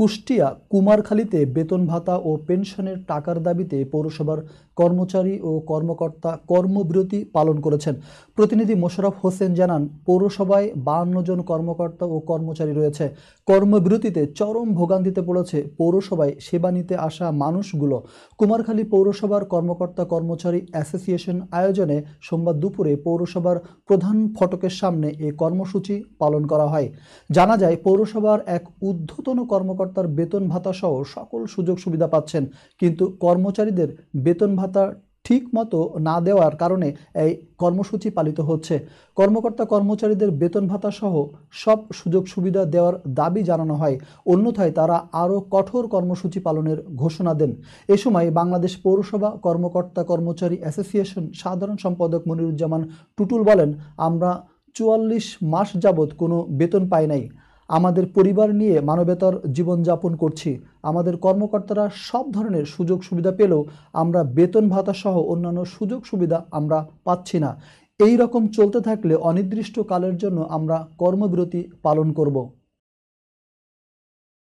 কুষ্টিয়া কুমারখালীতে বেতন ভাতা ও পেনশনের টাকার দাবিতে পৌরসভার কর্মচারী ও কর্মকর্তা কর্মবিরতি পালন করেছেন। প্রতিনিধি মোশাররফ হোসেন জানান, পৌরসভায় 52 জন কর্মকর্তা ও কর্মচারী রয়েছে। কর্মবিরতিতে চরম ভোগান্তিতে পড়েছে পৌরসভায় সেবা নিতে আসা মানুষগুলো। কুমারখালী পৌরসভার কর্মকর্তা কর্মচারী অ্যাসোসিয়েশন আয়োজনে সোমবার দুপুরে পৌরসভার প্রধান ফটকের সামনে এ কর্মসূচি পালন করা হয়। জানা যায়, পৌরসভার এক ঊর্ধ্বতন কর্মকর্তার বেতন ভাতা সহ সকল সুযোগ সুবিধা পাচ্ছেন, কিন্তু কর্মচারীদের বেতন ভাতা ঠিক মতো না দেওয়ার কারণে এই কর্মসূচি পালিত হচ্ছে। কর্মকর্তা কর্মচারীদের বেতন ভাতা সহ সব সুযোগ সুবিধা দেওয়ার দাবি জানানো হয়, অন্যথায় তারা আরও কঠোর কর্মসূচি পালনের ঘোষণা দেন। এ সময় বাংলাদেশ পৌরসভা কর্মকর্তা কর্মচারী অ্যাসোসিয়েশন সাধারণ সম্পাদক মনিরুজ্জামান টুটুল বলেন, আমরা 44 মাস যাবৎ কোনো বেতন পাই নাই। আমাদের পরিবার নিয়ে মানবেতর জীবনযাপন করছি। আমাদের কর্মকর্তারা সব ধরনের সুযোগ সুবিধা পেলেও আমরা বেতন ভাতা সহ অন্যান্য সুযোগ সুবিধা আমরা পাচ্ছি না। এই রকম চলতে থাকলে অনির্দিষ্টকালের জন্য আমরা কর্মবিরতি পালন করব।